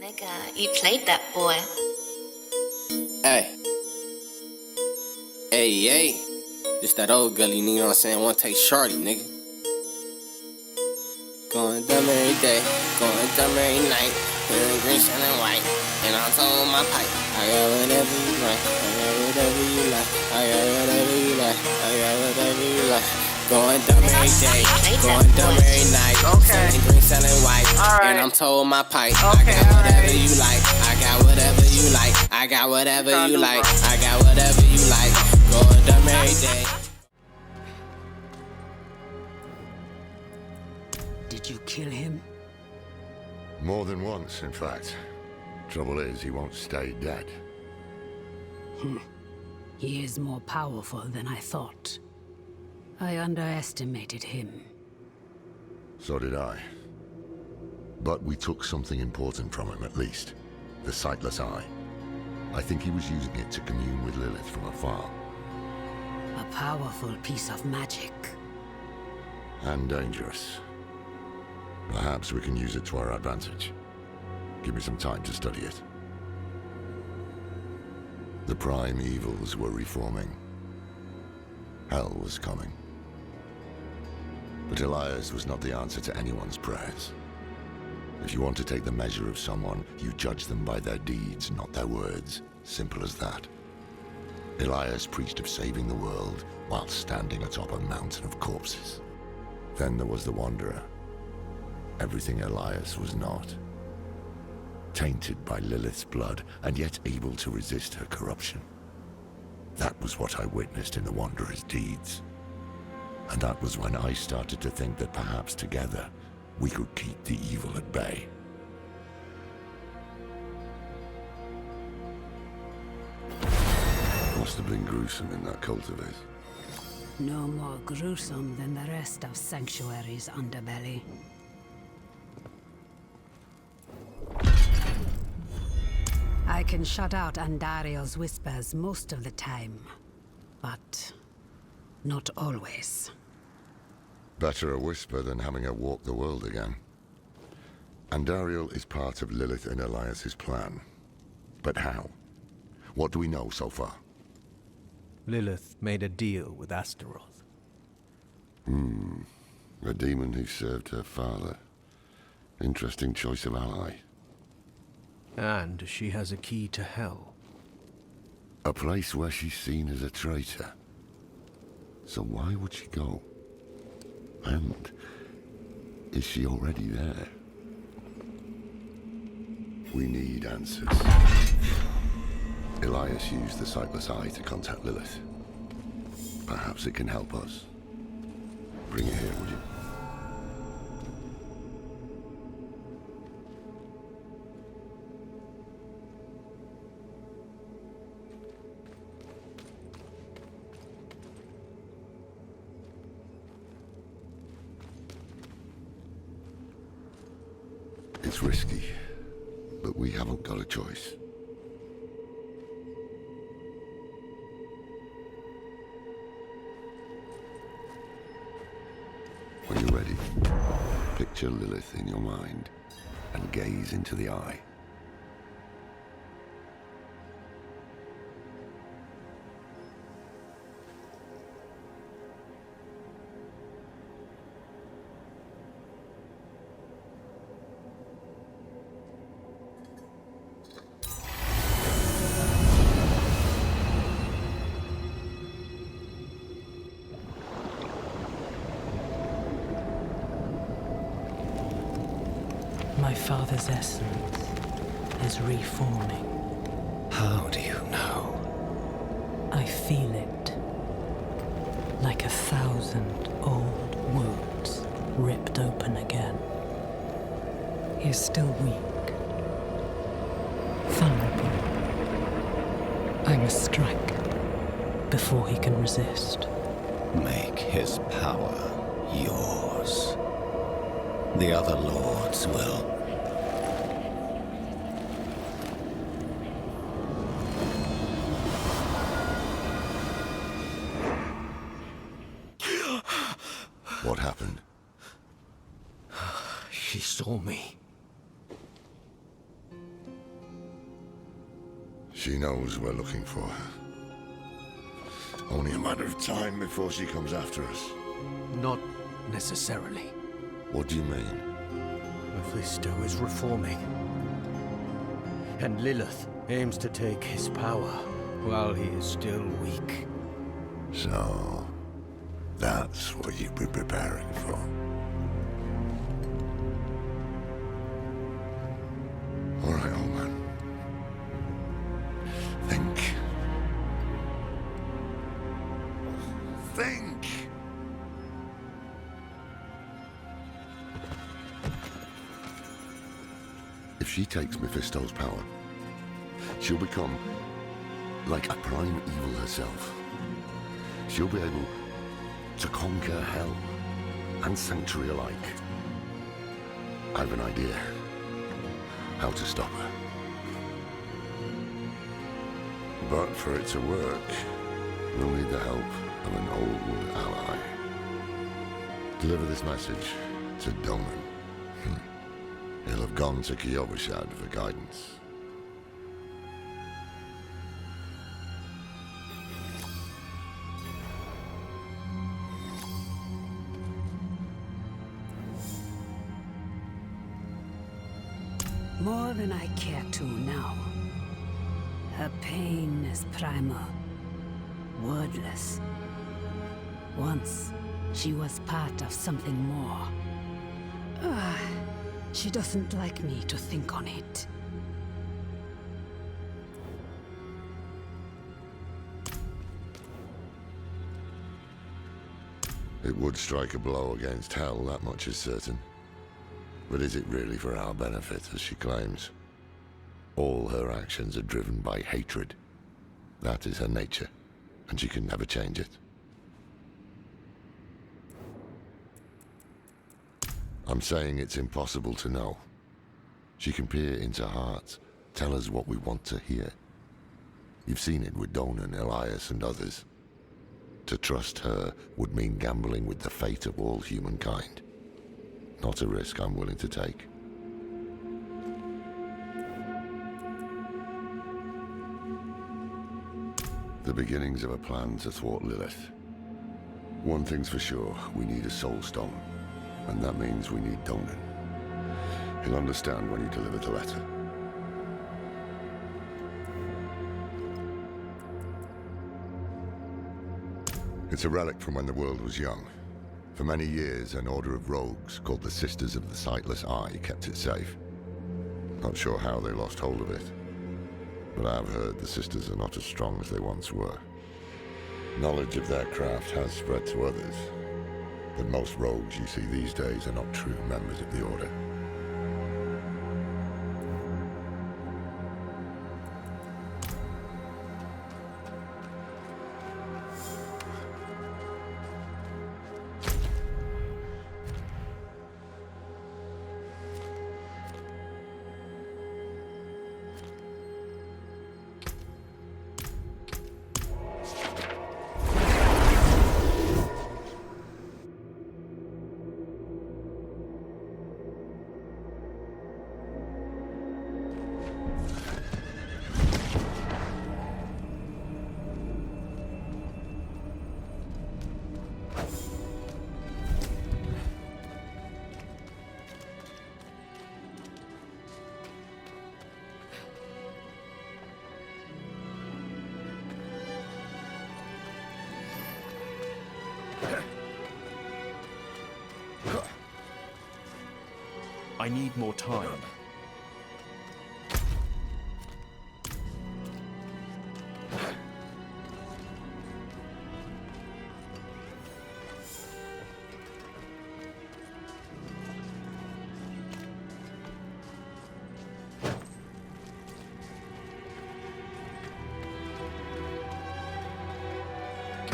Nigga, you played that boy. Hey, hey, just that old gully, nigga, you know what I'm saying? One take shorty, nigga. Going dumb every day, going dumb every night. Feeling green, shining white, and I'm throwing my pipe. I got whatever you like, I got whatever you like, I got whatever you like, I got whatever you like. Going dumb every day, going dumb every night. Selling green, selling white, and I'm towing my pipe. I got whatever you like, I got whatever you like, I got whatever you like, I got whatever you like. Going dumb every day. Did you kill him? More than once, in fact. Trouble is, he won't stay dead. He is more powerful than I thought. I underestimated him. So did I. But we took something important from him, at least. The sightless eye. I think he was using it to commune with Lilith from afar. A powerful piece of magic. And dangerous. Perhaps we can use it to our advantage. Give me some time to study it. The prime evils were reforming. Hell was coming. But Elias was not the answer to anyone's prayers. If you want to take the measure of someone, you judge them by their deeds, not their words. Simple as that. Elias preached of saving the world while standing atop a mountain of corpses. Then there was the Wanderer. Everything Elias was not. Tainted by Lilith's blood, and yet able to resist her corruption. That was what I witnessed in the Wanderer's deeds. And that was when I started to think that perhaps together, we could keep the evil at bay. Must have been gruesome in that cult of his. No more gruesome than the rest of Sanctuary's underbelly. I can shut out Andariel's whispers most of the time, but not always. Better a whisper than having her walk the world again. Andariel is part of Lilith and Elias's plan. But how? What do we know so far? Lilith made a deal with Astaroth. A demon who served her father. Interesting choice of ally. And she has a key to Hell. A place where she's seen as a traitor. So why would she go? And is she already there? We need answers. Elias used the sightless eye to contact Lilith. Perhaps it can help us. Bring it here, would you? It's risky, but we haven't got a choice. When you're ready, picture Lilith in your mind and gaze into the eye. My father's essence is reforming. How do you know? I feel it. Like 1,000 old wounds ripped open again. He is still weak. Vulnerable. I must strike before he can resist. Make his power yours. The other lords will. What happened? She saw me. She knows we're looking for her. Only a matter of time before she comes after us. Not necessarily. What do you mean? Mephisto is reforming. And Lilith aims to take his power while he is still weak. So, that's what you've been preparing for. All right, old man. Think. Think! If she takes Mephisto's power, she'll become like a prime evil herself. She'll be able to conquer hell and sanctuary alike. I have an idea how to stop her. But for it to work, we'll need the help of an old ally. Deliver this message to Donan. He'll have gone to Kyovashad for guidance. More than I care to now. Her pain is primal, wordless. Once, she was part of something more. She doesn't like me to think on it. It would strike a blow against hell, that much is certain. But is it really for our benefit, as she claims? All her actions are driven by hatred. That is her nature, and she can never change it. I'm saying it's impossible to know. She can peer into hearts, tell us what we want to hear. You've seen it with Donan, Elias, and others. To trust her would mean gambling with the fate of all humankind. Not a risk I'm willing to take. The beginnings of a plan to thwart Lilith. One thing's for sure, we need a soul stone. And that means we need Donan. He'll understand when you deliver the letter. It's a relic from when the world was young. For many years, an order of rogues called the Sisters of the Sightless Eye kept it safe. Not sure how they lost hold of it, but I've heard the Sisters are not as strong as they once were. Knowledge of their craft has spread to others, but most rogues you see these days are not true members of the Order. I need more time.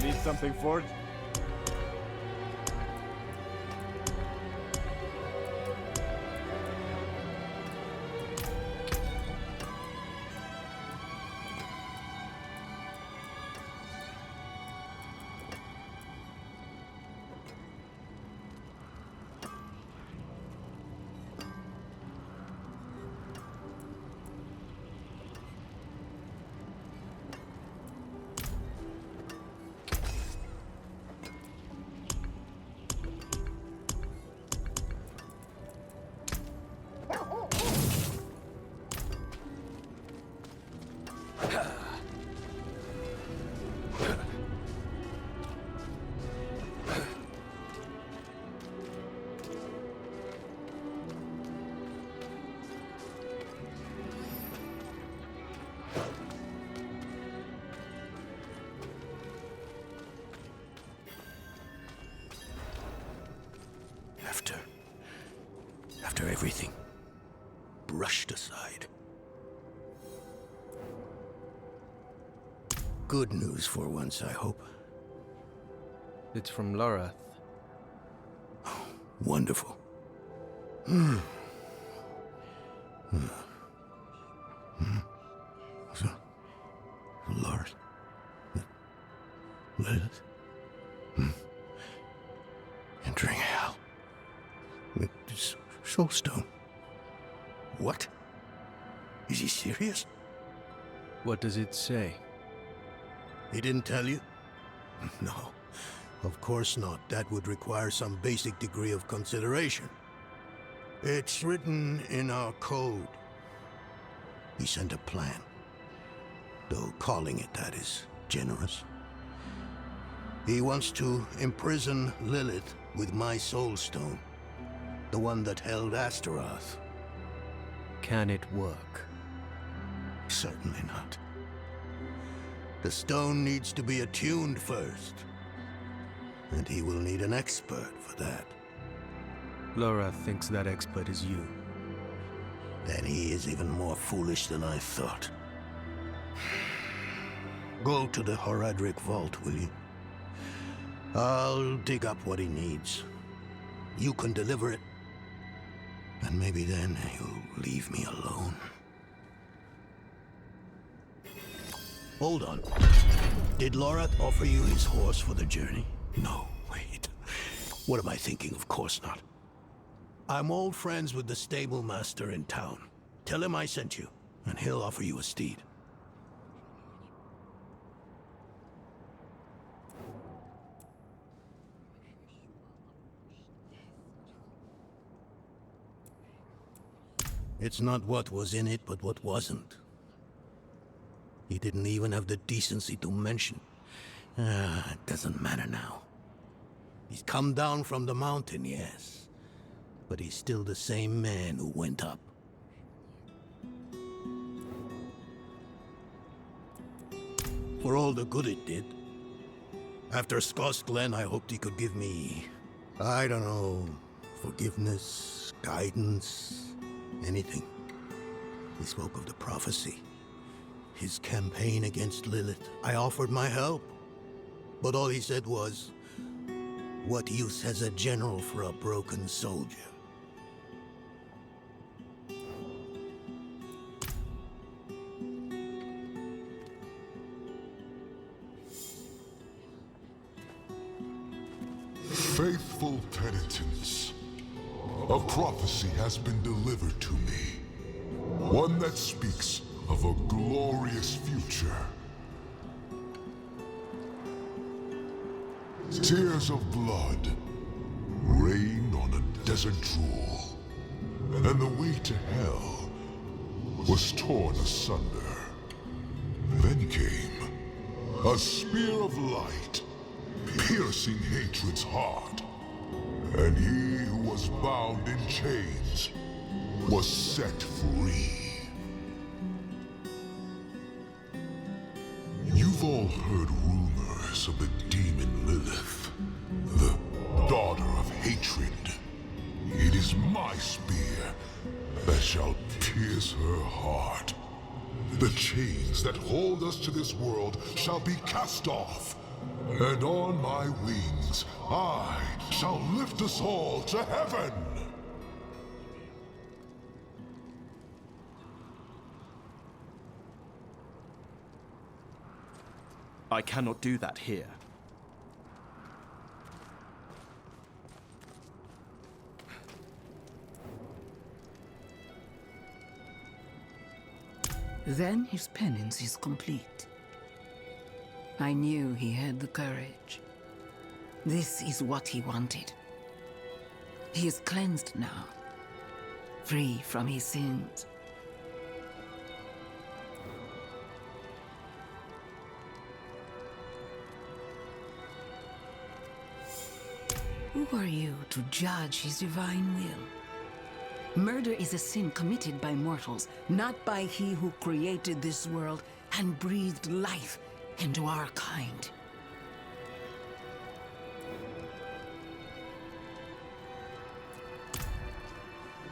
Need something for it? After everything brushed aside. Good news for once, I hope. It's from Lorath. Wonderful. So, Lord, Lilith, entering hell with this soulstone. What? Is he serious? What does it say? He didn't tell you? No, of course not. That would require some basic degree of consideration. It's written in our code. He sent a plan. Though calling it that is generous. He wants to imprison Lilith with my soulstone. The one that held Astaroth. Can it work? Certainly not. The stone needs to be attuned first. And he will need an expert for that. Lorath thinks that expert is you. Then he is even more foolish than I thought. Go to the Horadric vault, will you? I'll dig up what he needs. You can deliver it. And maybe then you'll leave me alone. Hold on. Did Lorath offer you his horse for the journey? No, wait. What am I thinking? Of course not. I'm old friends with the stable master in town. Tell him I sent you, and he'll offer you a steed. It's not what was in it, but what wasn't. He didn't even have the decency to mention. It doesn't matter now. He's come down from the mountain, yes. But he's still the same man who went up. For all the good it did. After Scott's Glen, I hoped he could give me, I don't know, forgiveness, guidance, anything. He spoke of the prophecy. His campaign against Lilith. I offered my help. But all he said was, what use has a general for a broken soldier? Faithful penitents, a prophecy has been delivered to me. One that speaks of a glorious future. Tears of blood rain on a desert drool, and the way to hell was torn asunder. Then came a spear of light, piercing hatred's heart, and he who was bound in chains was set free. You've all heard rumors of the demon Lilith, the daughter of hatred. It is my spear that shall pierce her heart. The chains that hold us to this world shall be cast off, and on my wings I shall lift us all to heaven. I cannot do that here. Then his penance is complete. I knew he had the courage. This is what he wanted. He is cleansed now, free from his sins. Who are you to judge his divine will? Murder is a sin committed by mortals, not by he who created this world and breathed life into our kind.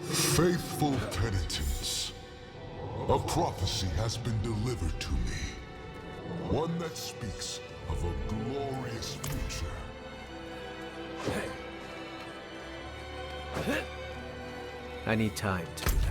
Faithful penitents, a prophecy has been delivered to me. One that speaks of a glorious future. I need time to do that.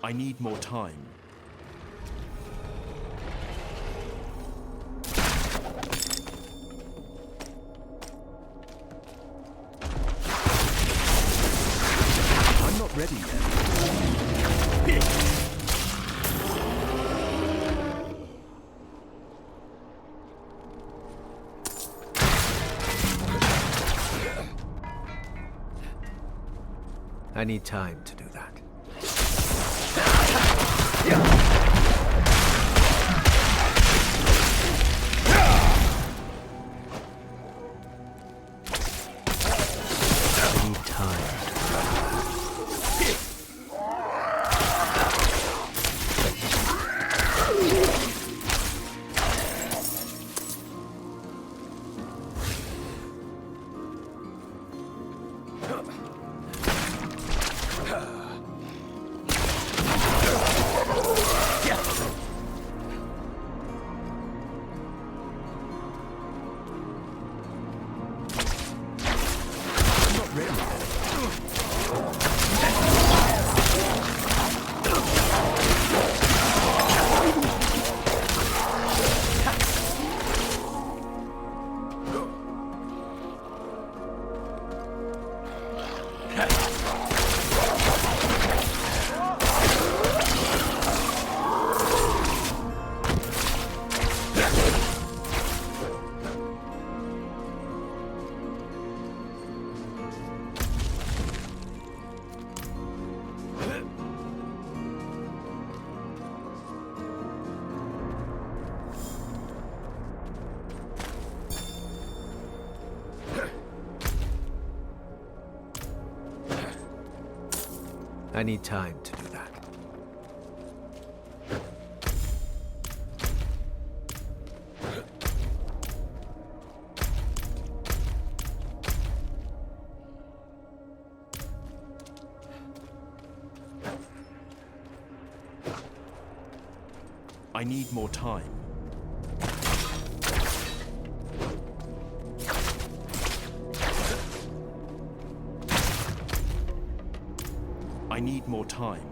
I need more time. I'm not ready yet. I need time to do that. I need time. I need time to do that. I need more time. I need more time.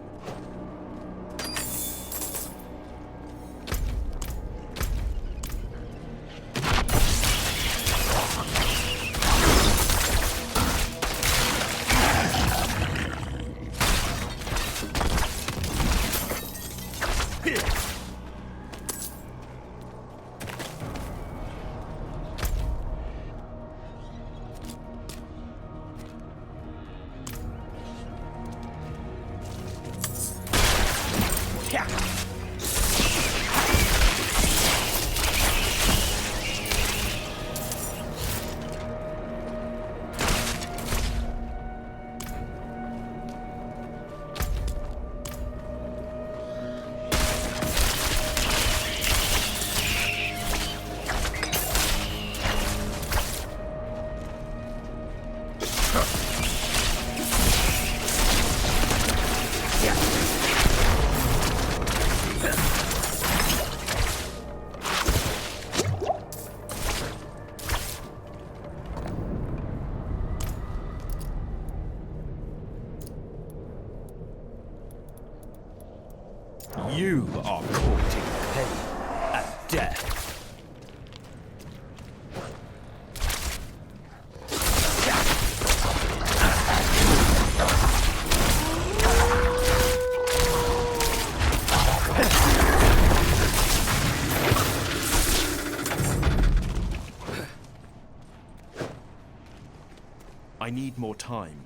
You are courting pain and death. I need more time.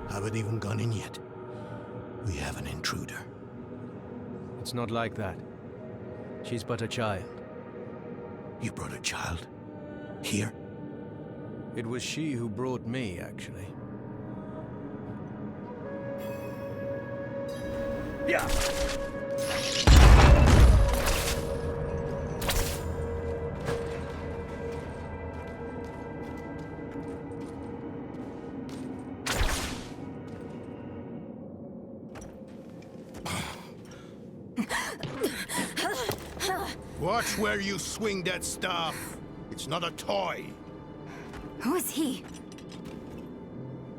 Haven't even gone in yet. We have an intruder. It's not like that. She's but a child. You brought a child? Here? It was she who brought me, actually. Yeah. Watch where you swing that staff. It's not a toy. Who is he?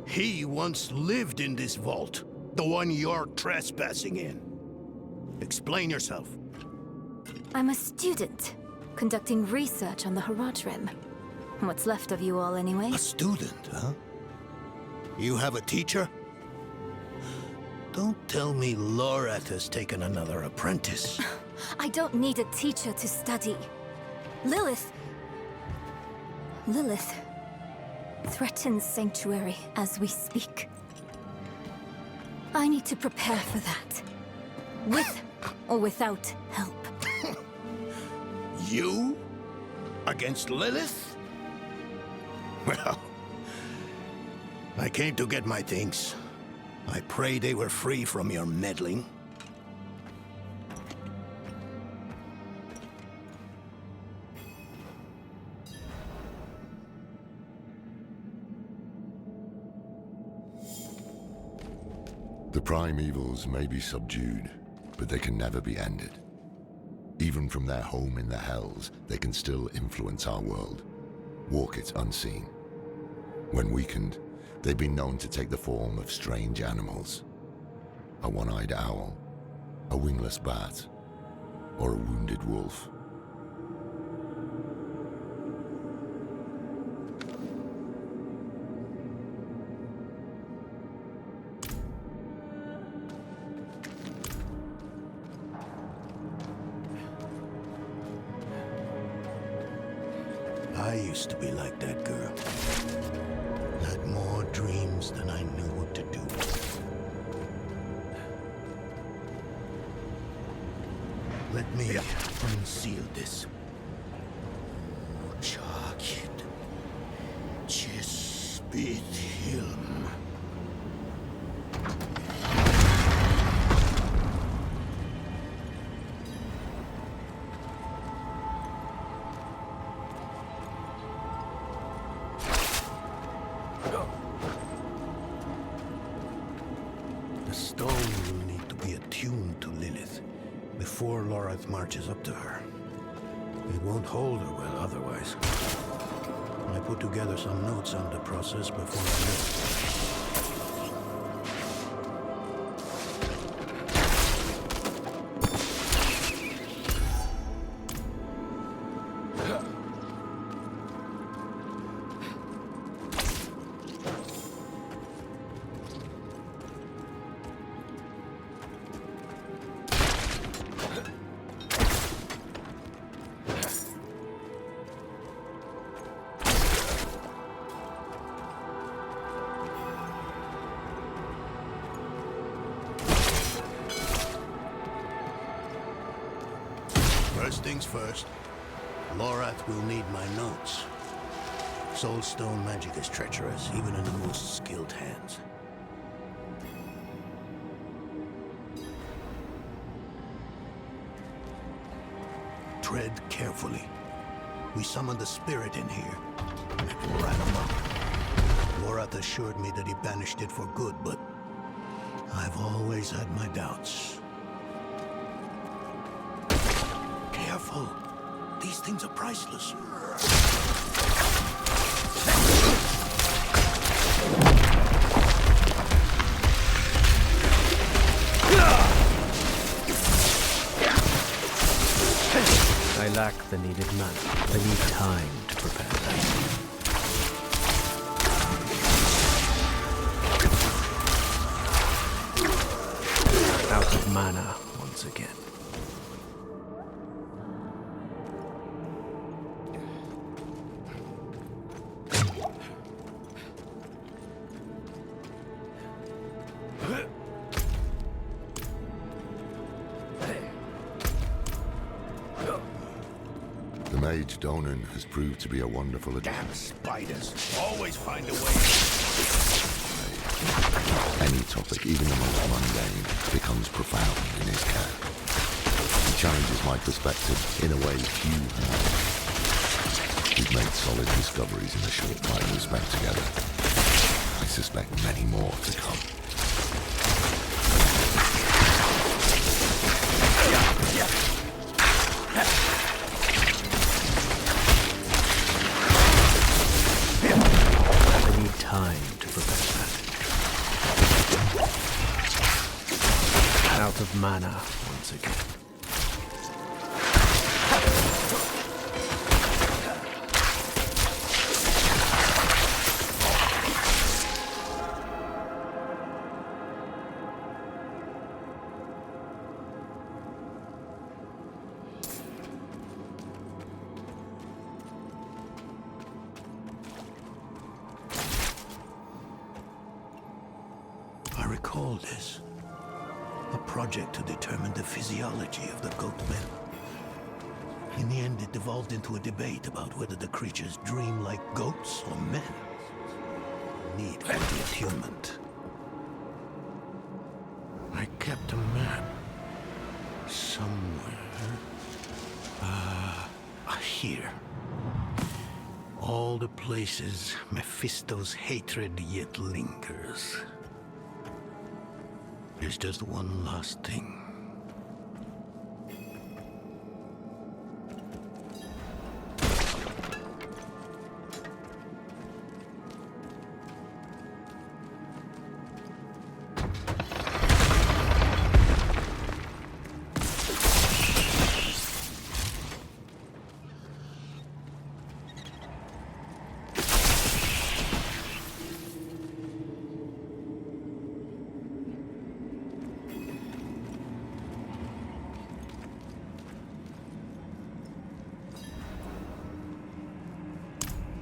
He once lived in this vault. The one you're trespassing in. Explain yourself. I'm a student, conducting research on the Haraj Rim. What's left of you all, anyway? A student, huh? You have a teacher? Don't tell me Lorath has taken another apprentice. I don't need a teacher to study. Lilith threatens Sanctuary as we speak. I need to prepare for that. With or without help. You? Against Lilith? Well, I came to get my things. I pray they were free from your meddling. The primevals may be subdued, but they can never be ended. Even from their home in the Hells, they can still influence our world, walk it unseen. When weakened, they've been known to take the form of strange animals. A one-eyed owl, a wingless bat, or a wounded wolf. I used to be like that girl. Had more dreams than I knew what to do. Let me unseal this. Chakit. Chispit Hilm. The stone will need to be attuned to Lilith before Lorath marches up to her. It won't hold her well otherwise. I put together some notes on the process before I left. First things first, Lorath will need my notes. Soulstone magic is treacherous, even in the most skilled hands. Tread carefully. We summoned the spirit in here. It ran amok. Lorath assured me that he banished it for good, but I've always had my doubts. Careful. These things are priceless. I lack the needed mana. I need time to prepare that. Out of mana once again. The mage Donan has proved to be a wonderful addition. Damn spiders. Always find a way. Any topic, even the most mundane, becomes profound in his care. He challenges my perspective in a way few have. We've made solid discoveries in the short time we spent together. I suspect many more to come. I need time to prepare that. Out of mana once again. I recall this. A project to determine the physiology of the goat men. In the end, it devolved into a debate about whether the creatures dream like goats or men. Need for the attunement. I kept a map somewhere. Here. All the places Mephisto's hatred yet lingers. There's just one last thing.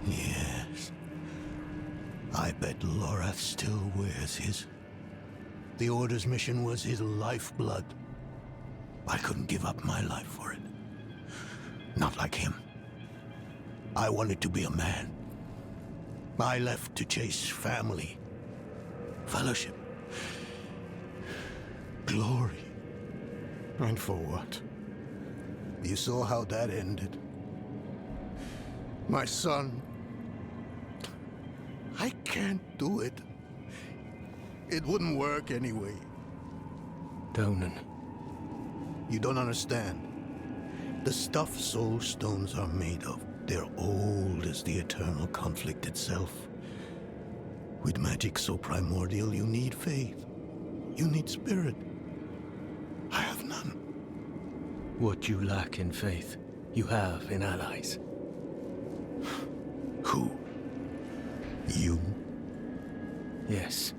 Yes. I bet Lorath still wears his. The Order's mission was his lifeblood. I couldn't give up my life for it. Not like him. I wanted to be a man. I left to chase family, fellowship, glory. And for what? You saw how that ended. My son. I can't do it. It wouldn't work anyway. Donan. You don't understand. The stuff soul stones are made of, they're old as the eternal conflict itself. With magic so primordial, you need faith. You need spirit. I have none. What you lack in faith, you have in allies. Who? You? Yes.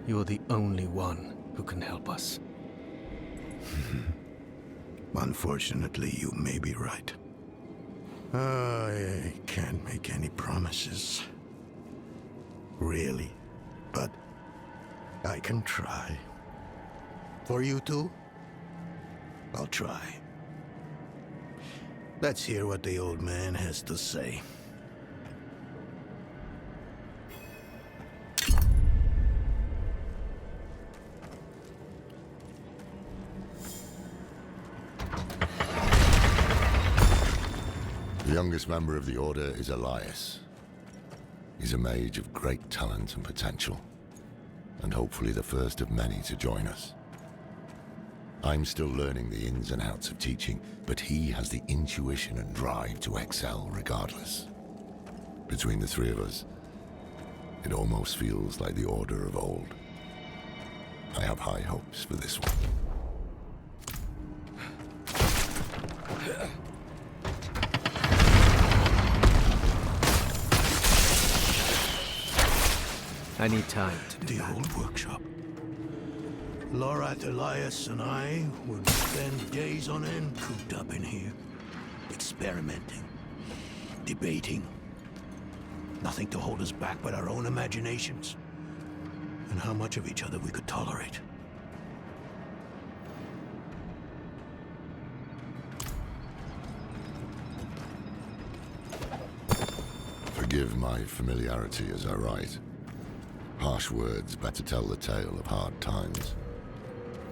You're the only one who can help us. Unfortunately, you may be right. I can't make any promises. Really. But I can try. For you two, I'll try. Let's hear what the old man has to say. The youngest member of the Order is Elias. He's a mage of great talent and potential. and hopefully the first of many to join us. I'm still learning the ins and outs of teaching, but he has the intuition and drive to excel regardless. Between the three of us, it almost feels like the Order of old. I have high hopes for this one. I need time to do the that. old workshop. Lorath, Elias, and I would spend days on end cooped up in here, experimenting, debating. Nothing to hold us back but our own imaginations, and how much of each other we could tolerate. Forgive my familiarity as I write. Harsh words better tell the tale of hard times.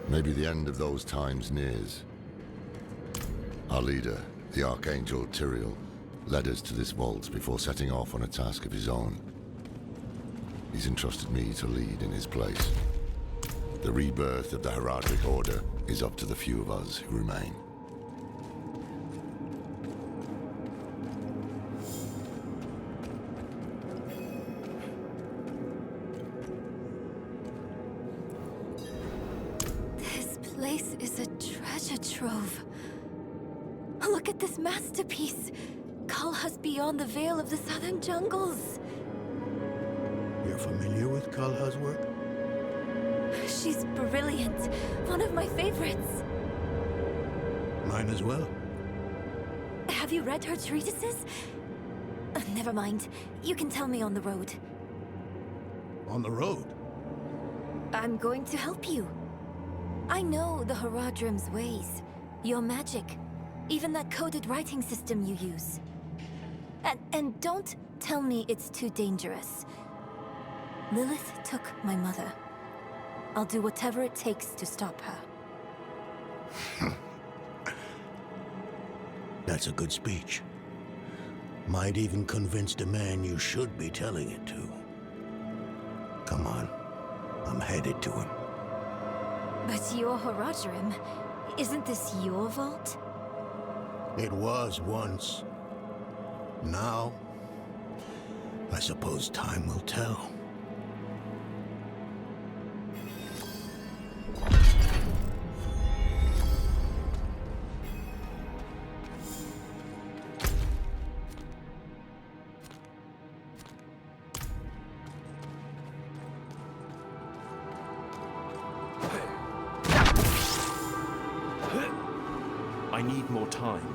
Maybe the end of those times nears. Our leader, the Archangel Tyrael, led us to this vault before setting off on a task of his own. He's entrusted me to lead in his place. The rebirth of the Heraldric Order is up to the few of us who remain. This place is a treasure trove. Look at this masterpiece. Kalha's beyond the veil of the southern jungles. You're familiar with Kalha's work? She's brilliant. One of my favorites. Mine as well. Have you read her treatises? Never mind. You can tell me on the road. On the road? I'm going to help you. I know the Haradrim's ways. Your magic. Even that coded writing system you use. And don't tell me it's too dangerous. Lilith took my mother. I'll do whatever it takes to stop her. That's a good speech. Might even convince the man you should be telling it to. Come on. I'm headed to him. But your Haradrim, isn't this your vault? It was once. Now, I suppose time will tell. I need more time.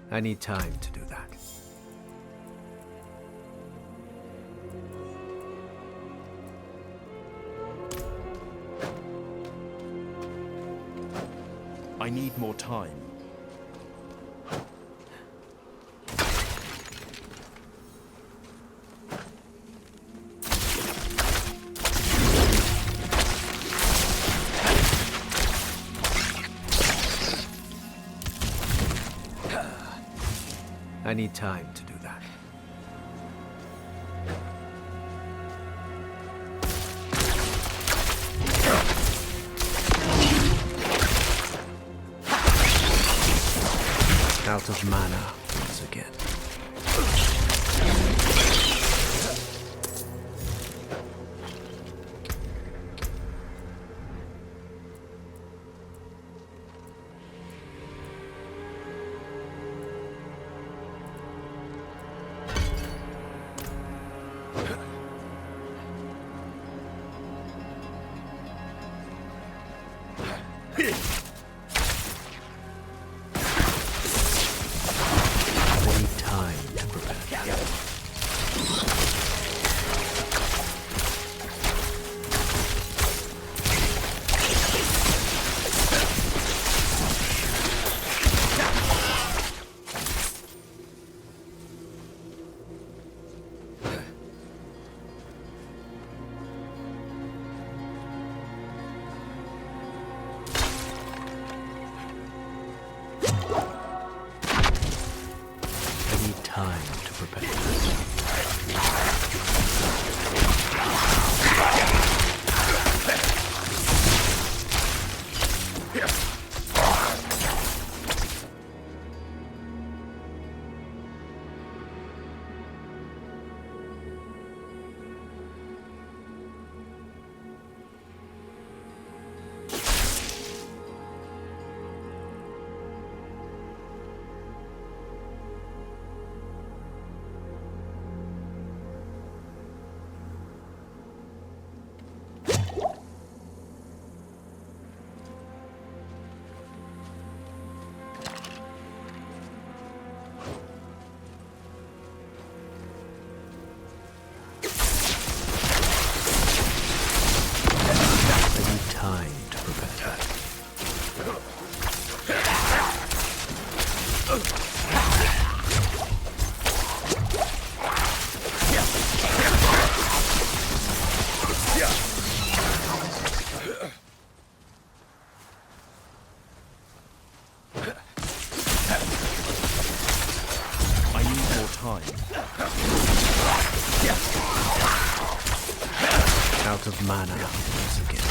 I need time to do that. I need more time. I need time to do that. Out of mana once again. Time to prepare. Out of mana once again.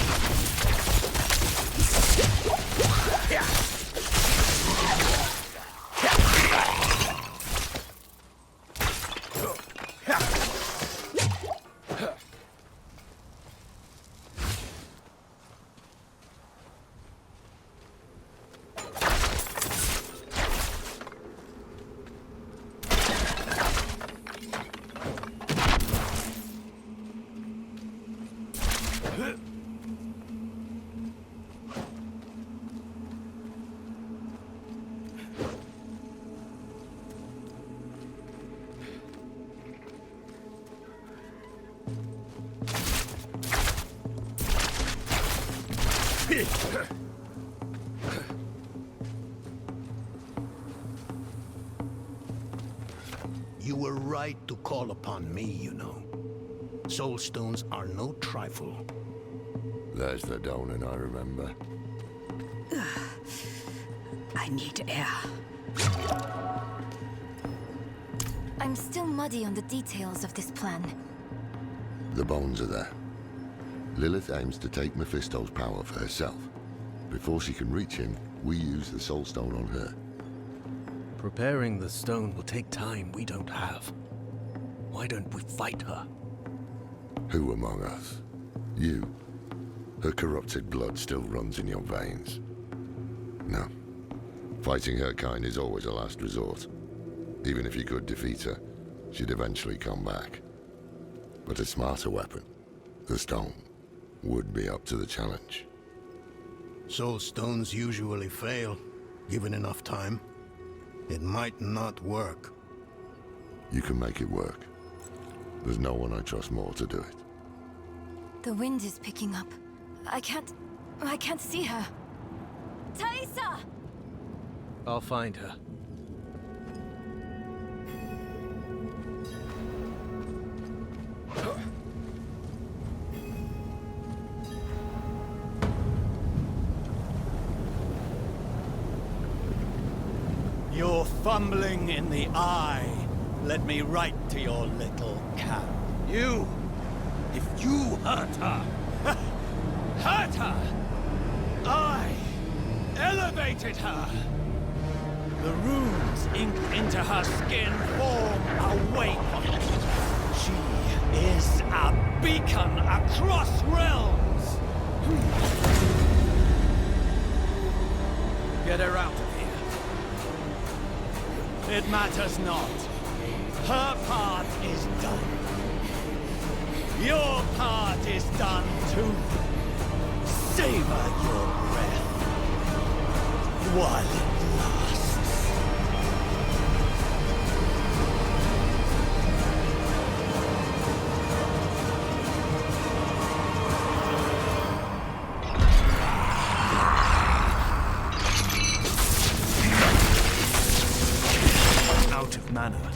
You were right to call upon me, you know. Soul stones are no trifle. There's the Donan I remember. I need air. I'm still muddy on the details of this plan. The bones are there. Lilith aims to take Mephisto's power for herself. Before she can reach him, we use the Soul Stone on her. Preparing the stone will take time we don't have. Why don't we fight her? Who among us? You. Her corrupted blood still runs in your veins. No. Fighting her kind is always a last resort. Even if you could defeat her, she'd eventually come back. But a smarter weapon, the stone, would be up to the challenge. Soul stones usually fail, given enough time. It might not work. You can make it work. There's no one I trust more to do it. The wind is picking up. I can't see her. Thaisa! I'll find her. You're fumbling in the eye. Let me write to your little cat. You! If you hurt her! hurt her! I elevated her! The runes inked into her skin form a waypoint. She is a beacon across realms! Get her out of here. It matters not. Her part is done. Your part is done too. Savor your breath while it lasts. Out of mana.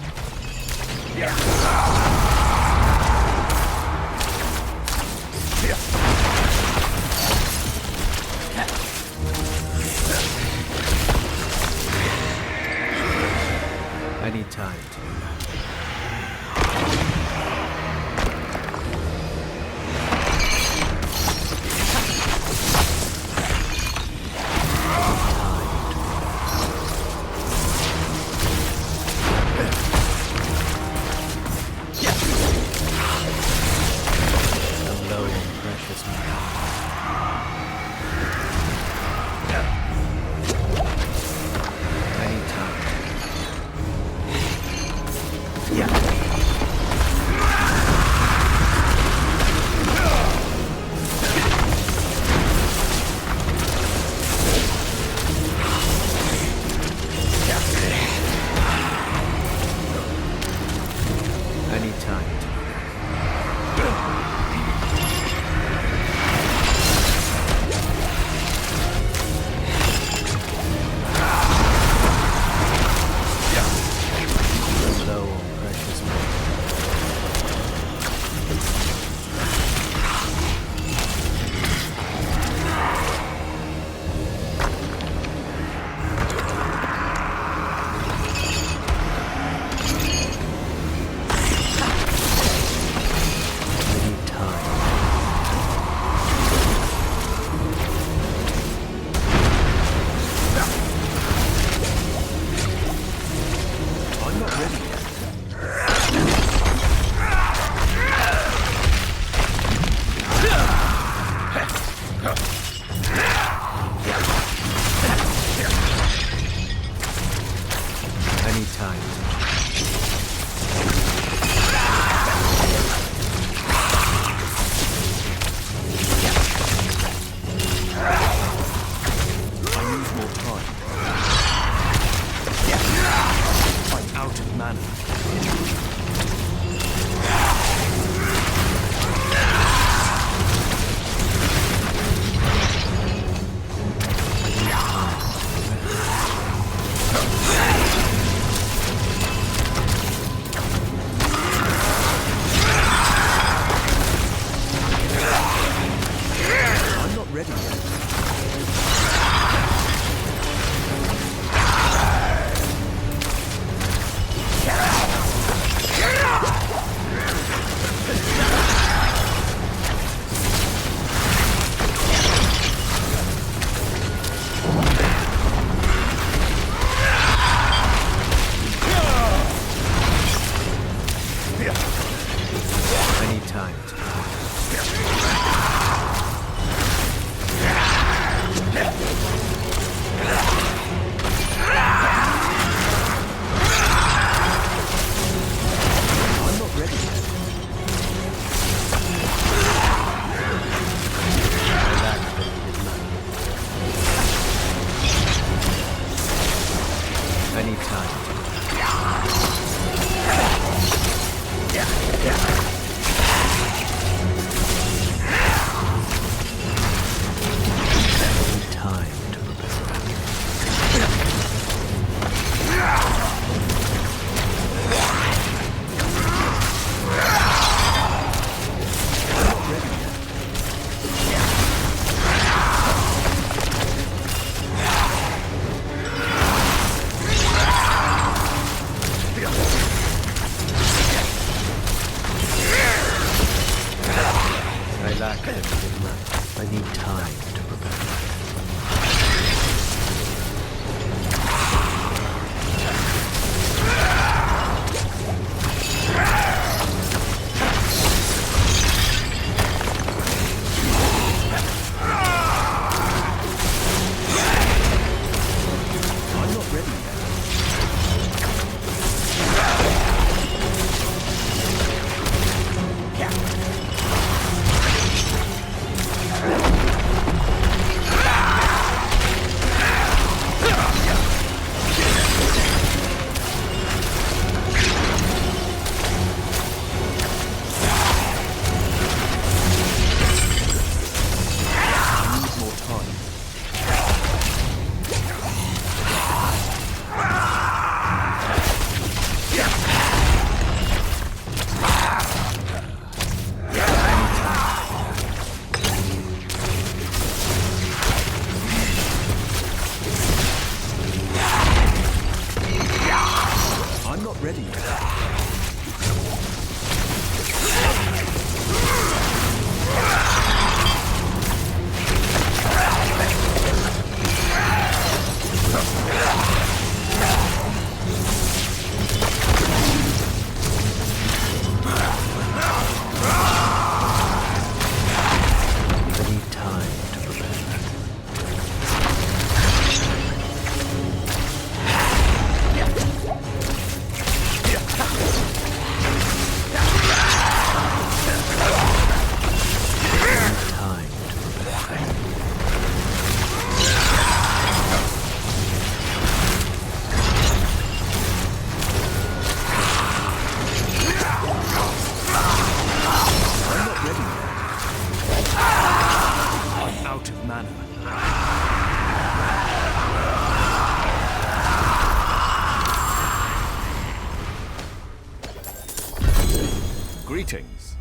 Greetings.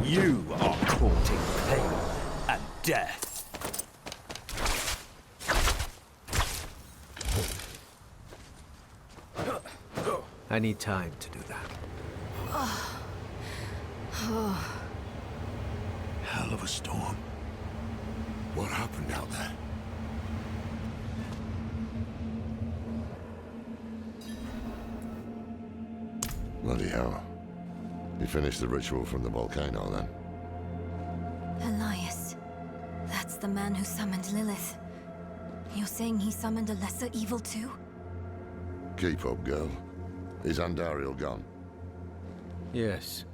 You are courting pain and death. I need time to do that. Hell of a storm. What happened out there? Bloody hell. You finished the ritual from the volcano, then? Elias. That's the man who summoned Lilith. You're saying he summoned a lesser evil too? Keep up, girl. Is Andariel gone? Yes,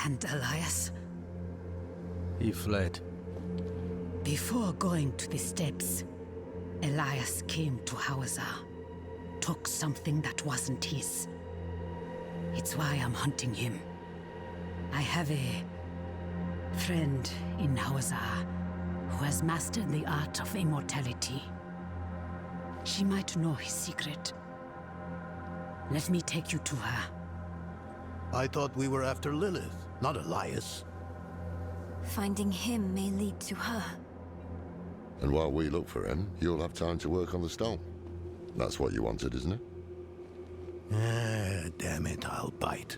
And Elias? he fled. Before going to the steps, Elias came to Hawazar, took something that wasn't his. It's why I'm hunting him. I have a friend in Hawazar who has mastered the art of immortality. She might know his secret. Let me take you to her. I thought we were after Lilith, not Elias. Finding him may lead to her. And while we look for him, you'll have time to work on the stone. That's what you wanted, isn't it? Ah, damn it, I'll bite.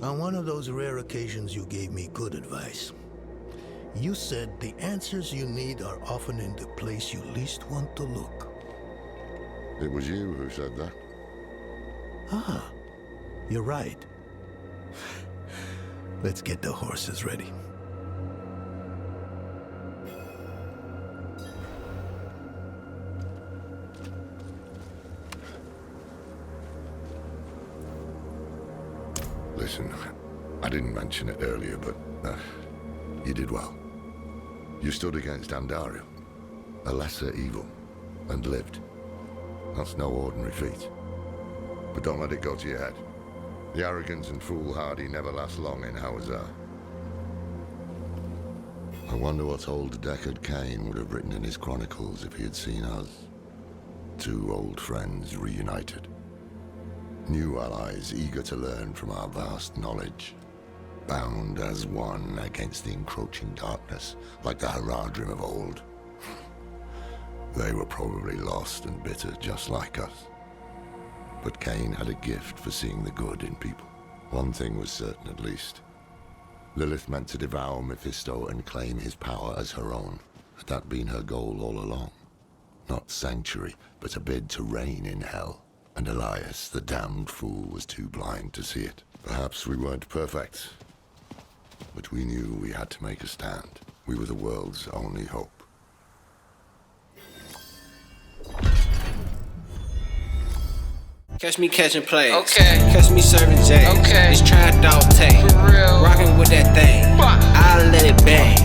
On one of those rare occasions you gave me good advice. You said the answers you need are often in the place you least want to look. It was you who said that. Ah, you're right. Let's get the horses ready. Listen, I didn't mention it earlier, but you did well. You stood against Andariel, a lesser evil, and lived. That's no ordinary feat. But don't let it go to your head. The arrogance and foolhardy never last long in Hawazar. I wonder what old Deckard Cain would have written in his chronicles if he had seen us. Two old friends reunited. New allies eager to learn from our vast knowledge. Bound as one against the encroaching darkness, like the Haradrim of old. They were probably lost and bitter just like us. But Cain had a gift for seeing the good in people. One thing was certain at least. Lilith meant to devour Mephisto and claim his power as her own. Had that been her goal all along? Not sanctuary, but a bid to reign in hell. And Elias, the damned fool, was too blind to see it. Perhaps we weren't perfect, but we knew we had to make a stand. We were the world's only hope. Catch me catching plays. Okay. Catch me serving J's. Okay. It's trash dog tank. For real. Rockin' with that thing. I let it bang.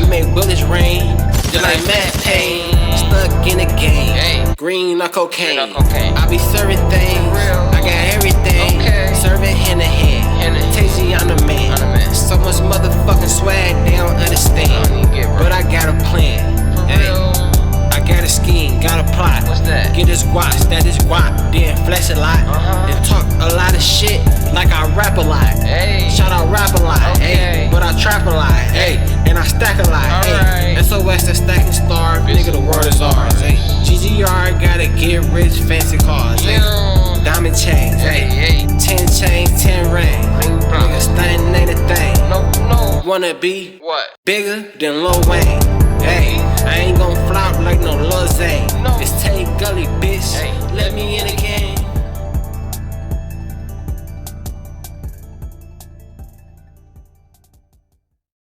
We make bullets rain. Just like Matt Payne. Stuck in the game. Hey. Green or cocaine. I be serving things. I got everything. Okay. Serving hand to hand. Tasty, I'm the man. So much motherfucking swag, they don't understand. But I got a plan. Hey. I got a scheme, got a plot. What's that? Get this guap, stat this guap, then flex a lot. Then talk a lot of shit like I rap a lot. Hey. Shout out rap a lot, hey. But I trap a lot, hey. And I stack a lot, hey. SOS the stacking star, nigga the world is ours, hey. GGR gotta get rich, fancy cars, hey. Diamond chains, hey. 10 chains, 10 rings. Nigga stunning ain't a thing. No. Wanna be what? Bigger than Lil Wayne. Hey, I ain't gon' flop like no Lil Zane. It's Tay Gully, bitch. Let me in again.